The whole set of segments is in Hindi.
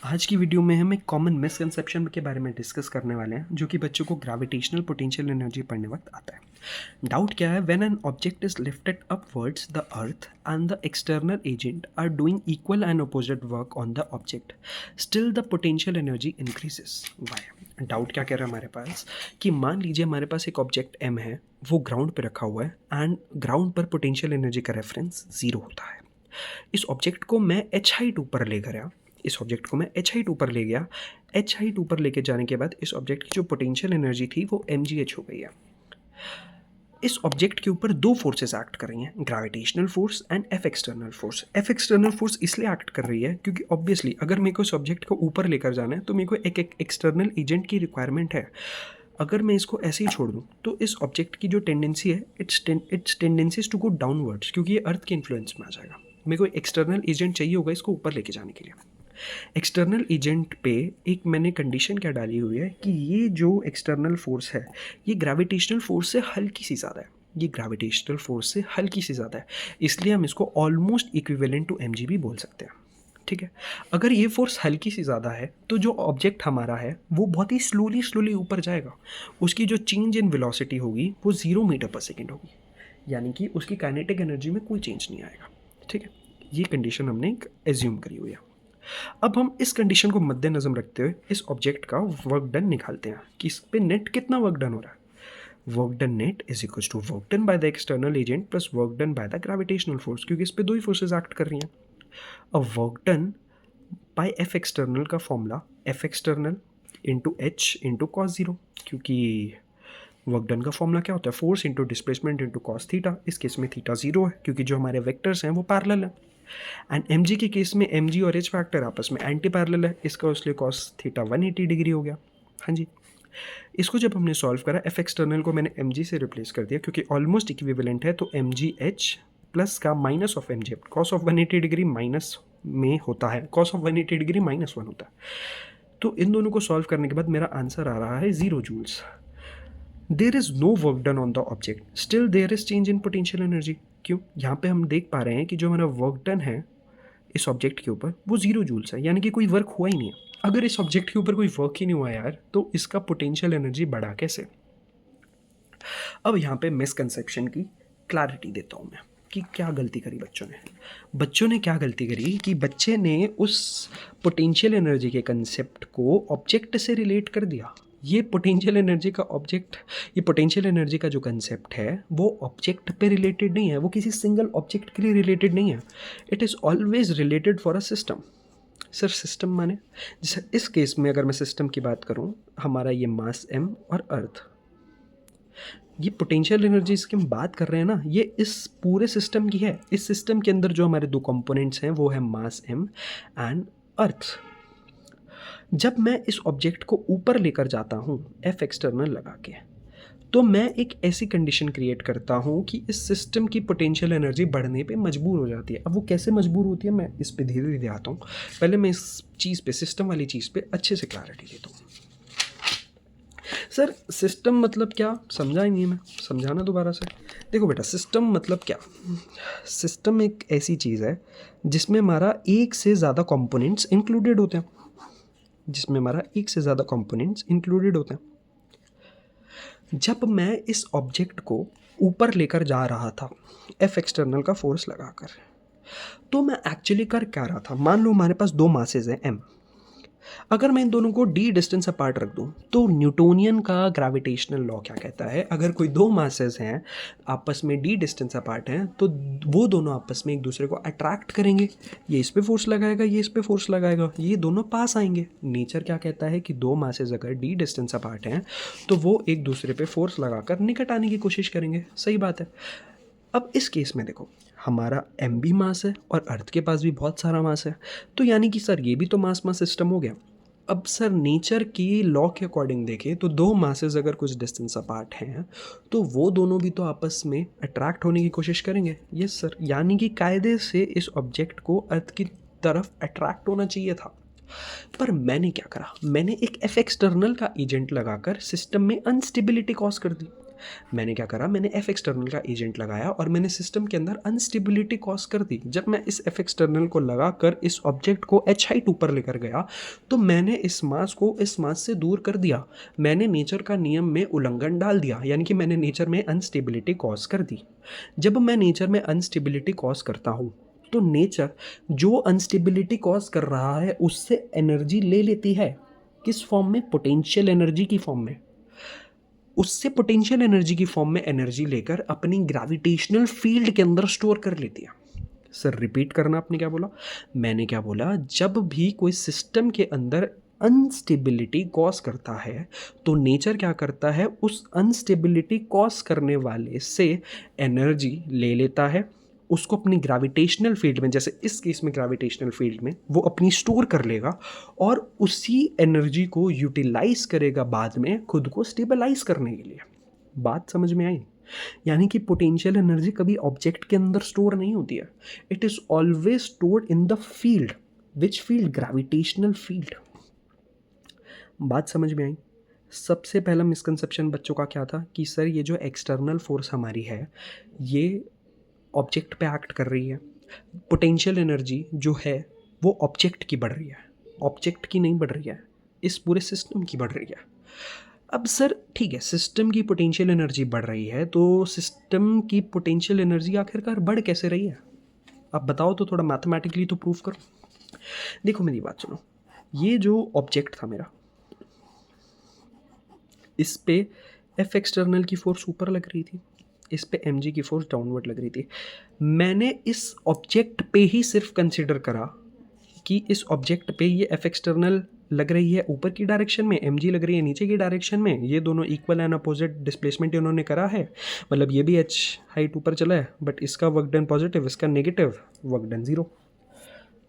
आज की वीडियो में हम एक कॉमन मिसकंसेप्शन के बारे में डिस्कस करने वाले हैं जो कि बच्चों को ग्रेविटेशनल पोटेंशियल एनर्जी पढ़ने वक्त आता है। डाउट क्या है, when an object is lifted upwards the earth and the external agent are doing equal and opposite work on the object, still the potential energy increases. Why? Doubt क्या कह रहा है हमारे पास कि मान लीजिए हमारे पास एक ऑब्जेक्ट एम है, वो ग्राउंड पर रखा हुआ है एंड ग्राउंड पर पोटेंशियल एनर्जी का रेफरेंस जीरो होता है। इस ऑब्जेक्ट को मैं एच हाइट ऊपर ले गया इस ऑब्जेक्ट को मैं एच हाइट ऊपर ले गया एच हाइट ऊपर लेके जाने के बाद इस ऑब्जेक्ट की जो पोटेंशियल एनर्जी थी वो एम जी एच हो गई है। इस ऑब्जेक्ट के ऊपर दो फोर्सेस एक्ट कर रही हैं, gravitational force and F external force. F external force इसलिए एक्ट कर रही है क्योंकि ऑब्वियसली अगर मेरे को इस ऑब्जेक्ट को ऊपर लेकर जाना है तो मेरे को एक एक्सटर्नल एजेंट की रिक्वायरमेंट है। अगर मैं इसको ऐसे ही छोड़ दूँ तो इस ऑब्जेक्ट की जो टेंडेंसी है it's tendencies to go downwards, क्योंकि ये अर्थ के इन्फ्लुएंस में आ जाएगा। मेरे को एक्सटर्नल एजेंट चाहिए होगा इसको ऊपर लेके जाने के लिए। एक्सटर्नल एजेंट पे एक मैंने कंडीशन क्या डाली हुई है कि ये जो एक्सटर्नल फोर्स है ये ग्रेविटेशनल फोर्स से हल्की सी ज़्यादा है। ये ग्रेविटेशनल फोर्स से हल्की सी ज़्यादा है, इसलिए हम इसको almost equivalent to M G भी बोल सकते हैं। ठीक है, अगर ये फोर्स हल्की सी ज़्यादा है तो जो ऑब्जेक्ट हमारा है वो बहुत ही स्लोली ऊपर जाएगा। उसकी जो चेंज इन वेलोसिटी होगी वो 0 मीटर पर सेकेंड होगी, यानी कि उसकी काइनेटिक एनर्जी में कोई चेंज नहीं आएगा। ठीक है, ये कंडीशन हमने एज्यूम करी हुई है। अब हम इस कंडीशन को मद्देनजर रखते हुए इस ऑब्जेक्ट का वर्क डन निकालते हैं कि इस पे नेट कितना वर्क डन हो रहा है। Work done net is equal to work done by the external agent plus work done by the gravitational force, क्योंकि इस पे दो ही फोर्सेज एक्ट कर रही हैं। अब work done by F external का formula F external into H into cos zero, क्योंकि वर्क डन का फॉर्मूला क्या होता है, force into displacement into cos theta. इस केस में थीटा जीरो है क्योंकि जो हमारे वेक्टर्स हैं वो पैरेलल है। एंड एम जी के केस में एम जी और एच फैक्टर आपस में एंटी पैरेलल है, इसका इसलिए कॉस थीटा 180 डिग्री हो गया। हाँ जी, इसको जब हमने सॉल्व करा एफ एक्सटर्नल को मैंने एम जी से रिप्लेस कर दिया क्योंकि ऑलमोस्ट इक्विवेलेंट है, तो एम जी एच प्लस का minus of M G, cos of 180 degree minus में होता है, कॉस ऑफ 180 डिग्री -1 होता है। तो इन दोनों को सॉल्व करने के बाद मेरा आंसर आ रहा है 0 joules. There is no work done on the object, still there is change in potential energy. क्यों? यहाँ पे हम देख पा रहे हैं कि जो हमारा वर्क डन है इस ऑब्जेक्ट के ऊपर वो 0 जूल्स है, यानी कि कोई वर्क हुआ ही नहीं है। अगर इस ऑब्जेक्ट के ऊपर कोई वर्क ही नहीं हुआ यार तो इसका पोटेंशियल एनर्जी बढ़ा कैसे? अब यहाँ पे मिसकंसेप्शन की क्लैरिटी देता हूँ मैं कि क्या गलती करी बच्चों ने क्या गलती करी कि बच्चे ने उस पोटेंशियल एनर्जी के कंसेप्ट को ऑब्जेक्ट से रिलेट कर दिया। ये पोटेंशियल एनर्जी का ऑब्जेक्ट, ये पोटेंशियल एनर्जी का जो कंसेप्ट है वो ऑब्जेक्ट पे रिलेटेड नहीं है, वो किसी सिंगल ऑब्जेक्ट के लिए रिलेटेड नहीं है। It is always related for a system. Sir system माने, जैसे इस केस में अगर मैं सिस्टम की बात करूं, हमारा ये मास m और अर्थ, ये पोटेंशियल एनर्जी इसकी हम बात कर रहे हैं ना, ये इस पूरे सिस्टम की है। इस सिस्टम के अंदर जो हमारे दो कंपोनेंट्स हैं वो है मास m एंड अर्थ। जब मैं इस ऑब्जेक्ट को ऊपर लेकर जाता हूँ एफ एक्सटर्नल लगा के, तो मैं एक ऐसी कंडीशन क्रिएट करता हूँ कि इस सिस्टम की पोटेंशियल एनर्जी बढ़ने पे मजबूर हो जाती है। अब वो कैसे मजबूर होती है मैं इस पे धीरे धीरे आता हूँ। पहले मैं इस चीज़ पे, सिस्टम वाली चीज़ पे अच्छे से क्लैरिटी देता हूँ। सर सिस्टम मतलब क्या, समझा ही नहीं मैं, समझाना दोबारा से। देखो बेटा, सिस्टम मतलब क्या, सिस्टम एक ऐसी चीज़ है जिसमें हमारा एक से ज़्यादा कंपोनेंट्स इंक्लूडेड होते हैं, जिसमें हमारा एक से ज़्यादा कंपोनेंट्स इंक्लूडेड होते हैं। जब मैं इस ऑब्जेक्ट को ऊपर लेकर जा रहा था एफ एक्सटर्नल का फोर्स लगाकर, तो मैं एक्चुअली कर क्या रहा था, मान लो हमारे पास दो मासेज हैं m, अगर मैं इन दोनों को d डिस्टेंस अपार्ट रख दूं तो न्यूटोनियन का ग्रेविटेशनल लॉ क्या कहता है, अगर कोई दो मासेस हैं आपस में d डिस्टेंस अपार्ट हैं तो वो दोनों आपस में एक दूसरे को अट्रैक्ट करेंगे। ये इस पे फोर्स लगाएगा, ये इस पे फोर्स लगाएगा, ये दोनों पास आएंगे। नेचर क्या कहता है कि दो मासेस अगर d डिस्टेंस अपार्ट हैं तो वो एक दूसरे पे फोर्स लगाकर निकट आने की कोशिश करेंगे। सही बात है। अब इस केस में देखो, हमारा m भी मास है और अर्थ के पास भी बहुत सारा मास है, तो यानी कि सर ये भी तो मास मास सिस्टम हो गया। अब सर नेचर की लॉ के अकॉर्डिंग देखें तो दो मासेस अगर कुछ डिस्टेंस अपार्ट हैं तो वो दोनों भी तो आपस में अट्रैक्ट होने की कोशिश करेंगे। यस सर, यानी कि कायदे से इस ऑब्जेक्ट को अर्थ की तरफ अट्रैक्ट होना चाहिए था। पर मैंने क्या करा, मैंने एक एफ एक्सटर्नल का एजेंट लगाकर सिस्टम में अनस्टेबिलिटी कॉज कर दी। मैंने क्या करा, मैंने एफ एक्सटर्नल का एजेंट लगाया और मैंने सिस्टम के अंदर अनस्टेबिलिटी कॉज कर दी। जब मैं इस एफ एक्सटर्नल को लगा कर इस ऑब्जेक्ट को एच हाइट ऊपर लेकर गया तो मैंने इस मास को इस मास से दूर कर दिया। मैंने नेचर का नियम में उल्लंघन डाल दिया, यानी कि मैंने नेचर में अनस्टेबिलिटी कॉज कर दी। जब मैं नेचर में अनस्टेबिलिटी कॉज करता हूँ तो नेचर जो अनस्टेबिलिटी कॉज कर रहा है उससे एनर्जी ले लेती है। किस फॉर्म में? पोटेंशियल एनर्जी की फॉर्म में। उससे पोटेंशियल एनर्जी की फॉर्म में एनर्जी लेकर अपनी ग्रेविटेशनल फील्ड के अंदर स्टोर कर लेती है। सर रिपीट करना, आपने क्या बोला? मैंने क्या बोला, जब भी कोई सिस्टम के अंदर अनस्टेबिलिटी कॉज करता है तो नेचर क्या करता है, उस अनस्टेबिलिटी कॉज करने वाले से एनर्जी ले लेता है, उसको अपनी ग्रेविटेशनल फील्ड में, जैसे इस केस में ग्रेविटेशनल फील्ड में, वो अपनी स्टोर कर लेगा और उसी एनर्जी को यूटिलाइज करेगा बाद में खुद को स्टेबलाइज करने के लिए। बात समझ में आई? यानी कि पोटेंशियल एनर्जी कभी ऑब्जेक्ट के अंदर स्टोर नहीं होती है, it is always stored in the field. Which field? Gravitational field. बात समझ में आई? सबसे पहला मिसकंसेप्शन बच्चों का क्या था कि सर ये जो एक्सटर्नल फोर्स हमारी है ये ऑब्जेक्ट पे एक्ट कर रही है, पोटेंशियल एनर्जी जो है वो ऑब्जेक्ट की बढ़ रही है, ऑब्जेक्ट की नहीं बढ़ रही है, इस पूरे सिस्टम की बढ़ रही है। अब सर ठीक है, सिस्टम की पोटेंशियल एनर्जी बढ़ रही है तो सिस्टम की पोटेंशियल एनर्जी आखिरकार बढ़ कैसे रही है? आप बताओ तो, थोड़ा मैथमेटिकली तो प्रूफ करो। देखो मेरी बात सुनो, ये जो ऑब्जेक्ट था मेरा, इस पे एफ एक्सटर्नल की फोर्स ऊपर लग रही थी, इस पे एम जी की फोर्स डाउनवर्ड लग रही थी। मैंने इस ऑब्जेक्ट पे ही सिर्फ कंसिडर करा कि इस ऑब्जेक्ट पे ये एफ एक्सटर्नल लग रही है ऊपर की डायरेक्शन में, एम जी लग रही है नीचे की डायरेक्शन में, ये दोनों इक्वल एंड अपोजिट डिस्प्लेसमेंट इन्होंने करा है, मतलब ये भी एच हाइट ऊपर चला है बट इसका वर्क डन पॉजिटिव, इसका नेगेटिव, वर्क डन जीरो।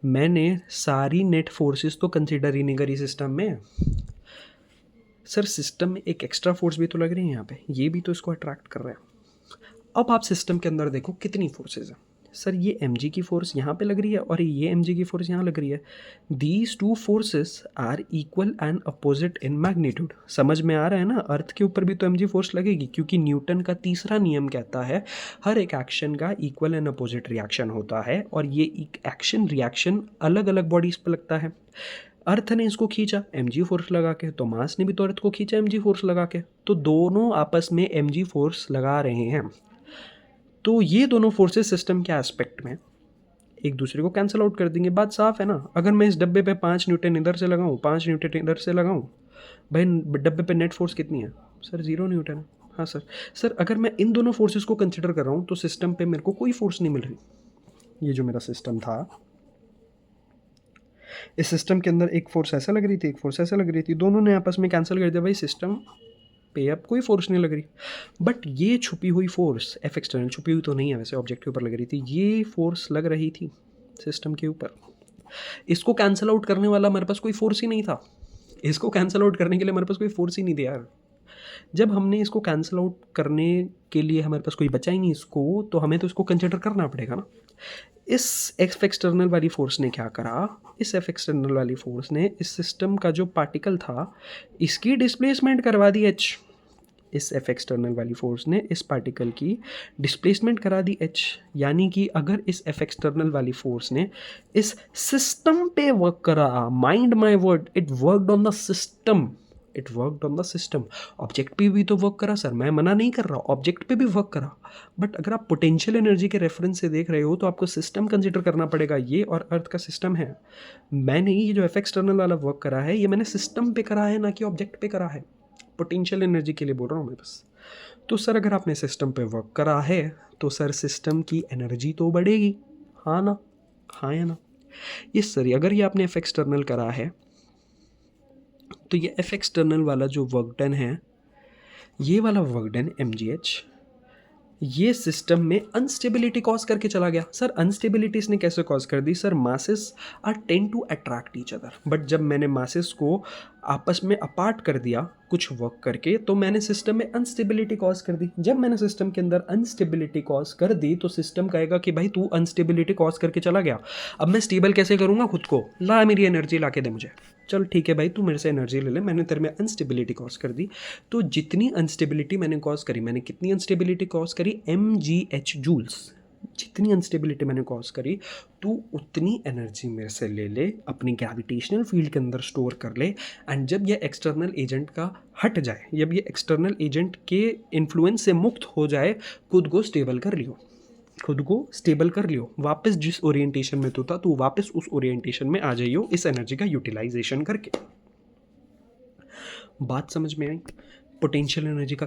मैंने सारी नेट फोर्सेस तो कंसिडर ही नहीं करी सिस्टम में। सर सिस्टम में एक एक्स्ट्रा फोर्स भी तो लग रही है यहाँ पे, ये भी तो इसको अट्रैक्ट कर रहा है। अब आप सिस्टम के अंदर देखो कितनी फोर्सेज हैं। सर ये एम जी की फोर्स यहाँ पे लग रही है और ये एम जी की फोर्स यहाँ लग रही है। These two forces are equal and opposite in magnitude. समझ में आ रहा है ना? अर्थ के ऊपर भी तो एम जी फोर्स लगेगी, क्योंकि न्यूटन का तीसरा नियम कहता है हर एक एक्शन का इक्वल एंड अपोजिट रिएक्शन होता है, और ये एक्शन रिएक्शन अलग अलग बॉडीज पर लगता है। अर्थ ने इसको खींचा एम जी फोर्स लगा के, तो मास ने भी तो अर्थ को खींचा एम जी फोर्स लगा के, तो दोनों आपस में एम जी फोर्स लगा रहे हैं। तो ये दोनों फोर्सेस सिस्टम के एस्पेक्ट में एक दूसरे को कैंसिल आउट कर देंगे। बात साफ है ना? अगर मैं इस डब्बे पे 5 न्यूटन इधर से लगाऊं, 5 न्यूटन इधर से लगाऊं, भाई डब्बे पे नेट फोर्स कितनी है? सर 0 न्यूटन है। हाँ सर अगर मैं इन दोनों फोर्सेस को कंसिडर कर रहा हूँ तो सिस्टम पे मेरे को कोई फोर्स नहीं मिल रही। ये जो मेरा सिस्टम था, इस सिस्टम के अंदर एक फोर्स ऐसा लग रही थी, एक फोर्स ऐसा लग रही थी, दोनों ने आपस में कैंसिल कर दिया। भाई सिस्टम पे अब कोई फोर्स नहीं लग रही। बट ये छुपी हुई फोर्स एफ एक्सटर्नल, छुपी हुई तो नहीं है वैसे, ऑब्जेक्ट के ऊपर लग रही थी, ये फोर्स लग रही थी सिस्टम के ऊपर। इसको कैंसिल आउट करने वाला हमारे पास कोई फोर्स ही नहीं था, इसको कैंसिल आउट करने के लिए हमारे पास कोई फोर्स ही नहीं थी यार। जब हमने इसको कैंसिल आउट करने के लिए हमारे पास कोई बचा ही नहीं इसको, तो हमें तो इसको कंसिडर करना पड़ेगा ना। इस एफ एक्सटर्नल वाली फोर्स ने क्या करा, इस एफ एक्सटर्नल वाली फोर्स ने इस सिस्टम का जो पार्टिकल था इसकी डिस्प्लेसमेंट करवा दी एच। इस एफ एक्सटर्नल वाली फोर्स ने इस पार्टिकल की डिस्प्लेसमेंट करा दी एच। यानी कि अगर इस एफ एक्सटर्नल वाली फोर्स ने इस सिस्टम पे वर्क करा, mind my word, it worked on the system, it worked on the system. Object पे भी तो वर्क करा सर, मैं मना नहीं कर रहा, ऑब्जेक्ट पे भी वर्क करा, बट अगर आप पोटेंशियल एनर्जी के रेफरेंस से देख रहे हो तो आपको सिस्टम कंसिडर करना पड़ेगा। ये और अर्थ का सिस्टम है। मैंने ये जो एफ एक्सटर्नल वाला वर्क करा है ये मैंने सिस्टम पे करा है, ना कि ऑब्जेक्ट पे करा है। पोटेंशियल एनर्जी के लिए बोल रहा हूँ मैं बस। तो सर अगर आपने सिस्टम पे वर्क करा है तो सर सिस्टम की एनर्जी तो बढ़ेगी, हाँ ना? हाँ या ना? Yes sir. अगर ये आपने एफ एक्सटर्नल करा है तो ये एफ एक्सटर्नल वाला जो वर्क डन है, ये वाला work done M G H, ये सिस्टम में अनस्टेबिलिटी कॉज करके चला गया। सर अनस्टेबिलिटी इसने कैसे कॉज कर दी? Sir masses are tend to attract each other, but जब मैंने मासेस को आपस में अपार्ट कर दिया कुछ वर्क करके, तो मैंने सिस्टम में अनस्टेबिलिटी कॉज कर दी। जब मैंने सिस्टम के अंदर अनस्टेबिलिटी कॉज कर दी तो सिस्टम कहेगा कि भाई तू अनस्टेबिलिटी कॉज करके चला गया, अब मैं स्टेबल कैसे करूँगा खुद को, ला मेरी एनर्जी ला के दे मुझे, चल ठीक है भाई, तू मेरे से एनर्जी ले ले, मैंने तेरे में अनस्टेबिलिटी कॉज कर दी। तो जितनी अनस्टेबिलिटी मैंने कॉज करी, मैंने कितनी अनस्टेबिलिटी कॉज करी, mgh जूल्स। जितनी अनस्टेबिलिटी मैंने कॉज करी, तू उतनी एनर्जी मेरे से ले ले, अपनी ग्रेविटेशनल फील्ड के अंदर स्टोर कर ले, एंड जब ये एक्सटर्नल एजेंट का हट जाए, जब ये एक्सटर्नल एजेंट के इन्फ्लुएंस से मुक्त हो जाए, खुद को स्टेबल कर लियो, खुद को स्टेबल कर लियो, वापस जिस ओरिएंटेशन में तू था तू वापस उस ओरिएंटेशन में आ जाइयो, इस एनर्जी का यूटिलाइजेशन करके। बात समझ में आई? पोटेंशियल एनर्जी का